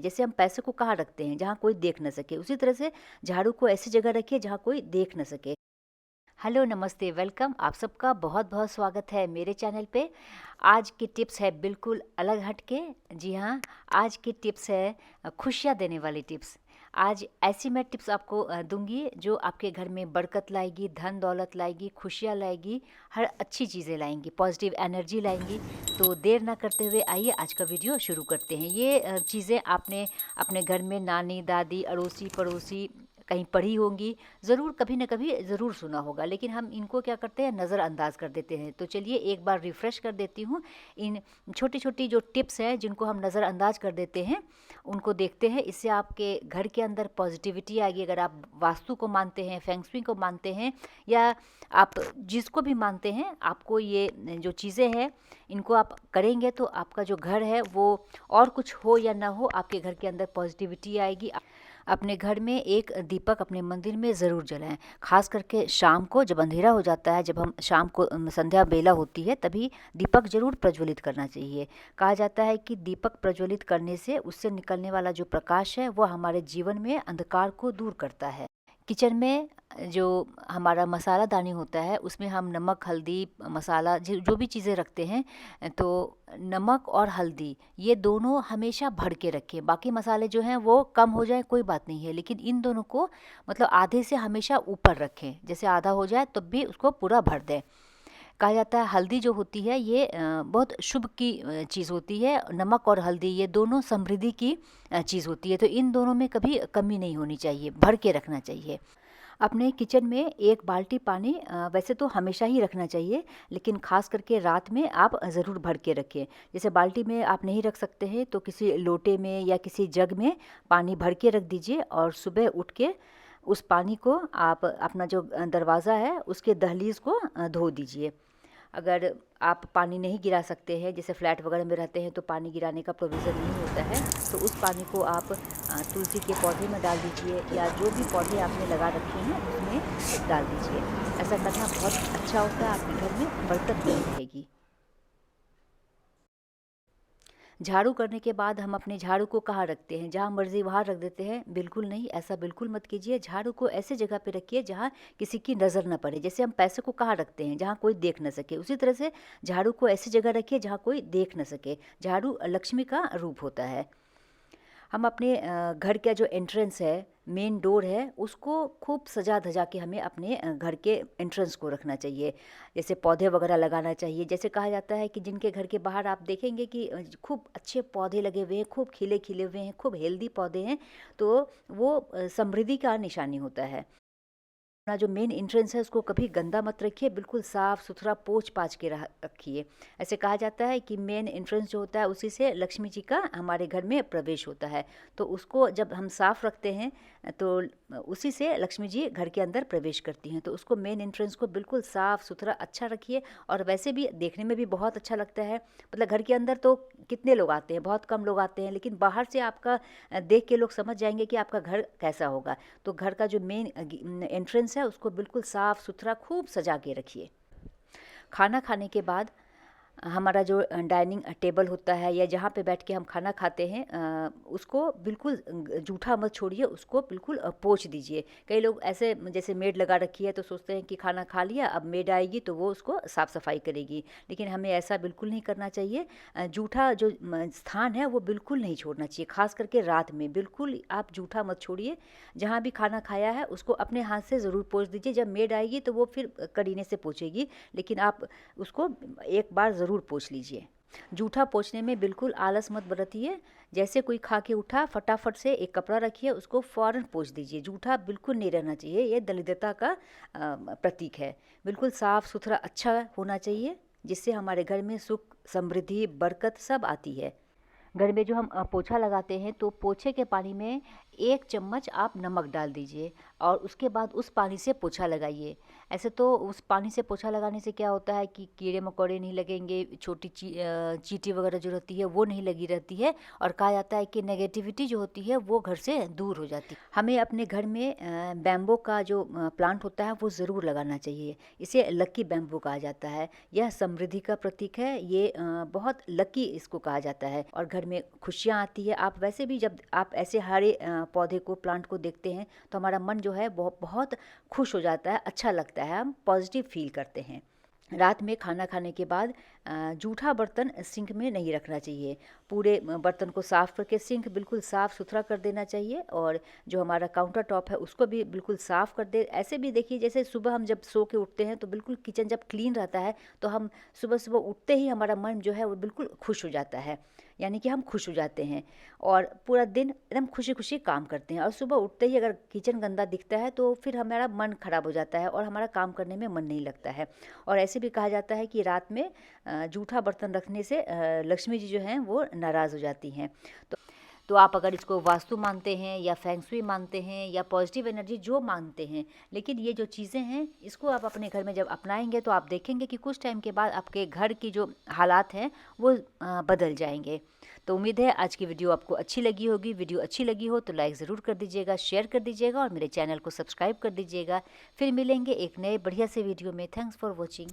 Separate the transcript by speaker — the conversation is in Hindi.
Speaker 1: जैसे हम पैसे को कहाँ रखते हैं, जहाँ कोई देख न सके, उसी तरह से झाड़ू को ऐसी जगह रखिए जहाँ कोई देख न सके। हेलो, नमस्ते, वेलकम। आप सबका बहुत बहुत स्वागत है मेरे चैनल पे। आज की टिप्स है बिल्कुल अलग हटके। जी हाँ, आज की टिप्स है खुशियाँ देने वाली टिप्स। आज ऐसी मैं टिप्स आपको दूंगी जो आपके घर में बरकत लाएगी, धन दौलत लाएगी, खुशियाँ लाएगी, हर अच्छी चीज़ें लाएंगी, पॉजिटिव एनर्जी लाएंगी। तो देर ना करते हुए आइए आज का वीडियो शुरू करते हैं। ये चीज़ें आपने अपने घर में नानी, दादी, अड़ोसी पड़ोसी कहीं पढ़ी होंगी, ज़रूर कभी ना कभी ज़रूर सुना होगा, लेकिन हम इनको क्या करते हैं, नज़रअंदाज कर देते हैं। तो चलिए एक बार रिफ़्रेश कर देती हूँ। इन छोटी छोटी जो टिप्स हैं जिनको हम नज़रअंदाज कर देते हैं, उनको देखते हैं। इससे आपके घर के अंदर पॉजिटिविटी आएगी। अगर आप वास्तु को मानते हैं, फेंग शुई को मानते हैं, या आप जिसको भी मानते हैं, आपको ये जो चीज़ें हैं इनको आप करेंगे तो आपका जो घर है वो, और कुछ हो या ना हो, आपके घर के अंदर पॉजिटिविटी आएगी। अपने घर में एक दीपक अपने मंदिर में ज़रूर जलाएं। खास करके शाम को जब अंधेरा हो जाता है, जब हम शाम को संध्या बेला होती है, तभी दीपक ज़रूर प्रज्वलित करना चाहिए। कहा जाता है कि दीपक प्रज्वलित करने से उससे निकलने वाला जो प्रकाश है वो हमारे जीवन में अंधकार को दूर करता है। किचन में जो हमारा मसालादानी होता है उसमें हम नमक, हल्दी, मसाला जो भी चीज़ें रखते हैं, तो नमक और हल्दी ये दोनों हमेशा भर के रखें। बाकी मसाले जो हैं वो कम हो जाए कोई बात नहीं है, लेकिन इन दोनों को मतलब आधे से हमेशा ऊपर रखें। जैसे आधा हो जाए तब भी उसको पूरा भर दें। कहा जाता है हल्दी जो होती है ये बहुत शुभ की चीज़ होती है। नमक और हल्दी ये दोनों समृद्धि की चीज़ होती है, तो इन दोनों में कभी कमी नहीं होनी चाहिए, भर के रखना चाहिए। अपने किचन में एक बाल्टी पानी वैसे तो हमेशा ही रखना चाहिए, लेकिन ख़ास करके रात में आप ज़रूर भर के रखें। जैसे बाल्टी में आप नहीं रख सकते हैं तो किसी लोटे में या किसी जग में पानी भर के रख दीजिए, और सुबह उठ के उस पानी को आप अपना जो दरवाज़ा है उसके दहलीज को धो दीजिए। अगर आप पानी नहीं गिरा सकते हैं, जैसे फ्लैट वगैरह में रहते हैं तो पानी गिराने का प्रोविज़न नहीं होता है, तो उस पानी को आप तुलसी के पौधे में डाल दीजिए, या जो भी पौधे आपने लगा रखे हैं उसमें डाल दीजिए। ऐसा करना बहुत अच्छा होता है, आपके घर में बरकत बनी रहेगी। झाड़ू करने के बाद हम अपने झाड़ू को कहाँ रखते हैं, जहाँ मर्जी वहाँ रख देते हैं। बिल्कुल नहीं, ऐसा बिल्कुल मत कीजिए। झाड़ू को ऐसे जगह पे रखिए जहाँ किसी की नज़र न पड़े। जैसे हम पैसे को कहाँ रखते हैं, जहाँ कोई देख न सके, उसी तरह से झाड़ू को ऐसी जगह रखिए जहाँ कोई देख न सके। झाड़ू लक्ष्मी का रूप होता है। हम अपने घर का जो एंट्रेंस है, मेन डोर है, उसको खूब सजा धजा के हमें अपने घर के एंट्रेंस को रखना चाहिए। जैसे पौधे वगैरह लगाना चाहिए। जैसे कहा जाता है कि जिनके घर के बाहर आप देखेंगे कि खूब अच्छे पौधे लगे हुए हैं, खूब खिले खिले हुए हैं, खूब हेल्दी पौधे हैं, तो वो समृद्धि का निशानी होता है। अपना जो मेन एंट्रेंस है उसको कभी गंदा मत रखिए, बिल्कुल साफ़ सुथरा पोंछ पाछ के रखिए। ऐसे कहा जाता है कि मेन एंट्रेंस जो होता है उसी से लक्ष्मी जी का हमारे घर में प्रवेश होता है, तो उसको जब हम साफ़ रखते हैं तो उसी से लक्ष्मी जी घर के अंदर प्रवेश करती हैं। तो उसको मेन एंट्रेंस को बिल्कुल साफ़ सुथरा अच्छा रखिए, और वैसे भी देखने में भी बहुत अच्छा लगता है। मतलब घर के अंदर तो कितने लोग आते हैं, बहुत कम लोग आते हैं, लेकिन बाहर से आपका देख के लोग समझ जाएंगे कि आपका घर कैसा होगा। तो घर का जो मेन एंट्रेंस है उसको बिल्कुल साफ़ सुथरा खूब सजा के रखिए। खाना खाने के बाद हमारा जो डाइनिंग टेबल होता है, या जहाँ पे बैठ के हम खाना खाते हैं, उसको बिल्कुल जूठा मत छोड़िए, उसको बिल्कुल पोंछ दीजिए। कई लोग ऐसे, जैसे मेड लगा रखी है तो सोचते हैं कि खाना खा लिया, अब मेड आएगी तो वो उसको साफ़ सफाई करेगी, लेकिन हमें ऐसा बिल्कुल नहीं करना चाहिए। जूठा जो स्थान है वो बिल्कुल नहीं छोड़ना चाहिए, खास करके रात में बिल्कुल आप जूठा मत छोड़िए। जहाँ भी खाना खाया है उसको अपने हाथ से ज़रूर पोंछ दीजिए। जब मेड आएगी तो वो फिर करीने से पोंछेगी, लेकिन आप उसको एक बार ज़रूर पोंछ लीजिए। जूठा पोंछने में बिल्कुल आलस मत बरतिए। जैसे कोई खा के उठा, फटाफट से एक कपड़ा रखिए, उसको फ़ौरन पोंछ दीजिए। जूठा बिल्कुल नहीं रहना चाहिए, ये दरिद्रता का प्रतीक है। बिल्कुल साफ़ सुथरा अच्छा होना चाहिए, जिससे हमारे घर में सुख, समृद्धि, बरकत सब आती है। घर में जो हम पोछा लगाते हैं तो पोछे के पानी में 1 चम्मच आप नमक डाल दीजिए, और उसके बाद उस पानी से पोछा लगाइए। ऐसे तो उस पानी से पोछा लगाने से क्या होता है कि कीड़े मकोड़े नहीं लगेंगे, छोटी चींटी वगैरह जो रहती है वो नहीं लगी रहती है, और कहा जाता है कि नेगेटिविटी जो होती है वो घर से दूर हो जाती है। हमें अपने घर में बैम्बो का जो प्लांट होता है वो ज़रूर लगाना चाहिए। इसे लकी बैम्बो कहा जाता है। यह समृद्धि का प्रतीक है। ये बहुत लकी इसको कहा जाता है और घर में खुशियाँ आती है। आप वैसे भी जब आप ऐसे हरे पौधे को, प्लांट को देखते हैं तो हमारा मन जो है बहुत खुश हो जाता है, अच्छा लगता है, हम पॉजिटिव फील करते हैं। रात में खाना खाने के बाद जूठा बर्तन सिंक में नहीं रखना चाहिए। पूरे बर्तन को साफ़ करके सिंक बिल्कुल साफ़ सुथरा कर देना चाहिए, और जो हमारा काउंटर टॉप है उसको भी बिल्कुल साफ़ कर दे। ऐसे भी देखिए, जैसे सुबह हम जब सो के उठते हैं तो बिल्कुल किचन जब क्लीन रहता है तो हम सुबह सुबह उठते ही हमारा मन जो है वो बिल्कुल खुश हो जाता है, यानी कि हम खुश हो जाते हैं और पूरा दिन एकदम खुशी खुशी काम करते हैं। और सुबह उठते ही अगर किचन गंदा दिखता है तो फिर हमारा मन ख़राब हो जाता है और हमारा काम करने में मन नहीं लगता है। और ऐसे भी कहा जाता है कि रात में जूठा बर्तन रखने से लक्ष्मी जी जो हैं वो नाराज़ हो जाती हैं। तो आप अगर इसको वास्तु मानते हैं या फेंग शुई मानते हैं या पॉजिटिव एनर्जी जो मानते हैं, लेकिन ये जो चीज़ें हैं इसको आप अपने घर में जब अपनाएंगे तो आप देखेंगे कि कुछ टाइम के बाद आपके घर की जो हालात हैं वो बदल जाएंगे। तो उम्मीद है आज की वीडियो आपको अच्छी लगी होगी। वीडियो अच्छी लगी हो तो लाइक ज़रूर कर दीजिएगा, शेयर कर दीजिएगा और मेरे चैनल को सब्सक्राइब कर दीजिएगा। फिर मिलेंगे एक नए बढ़िया से वीडियो में। Thanks for watching.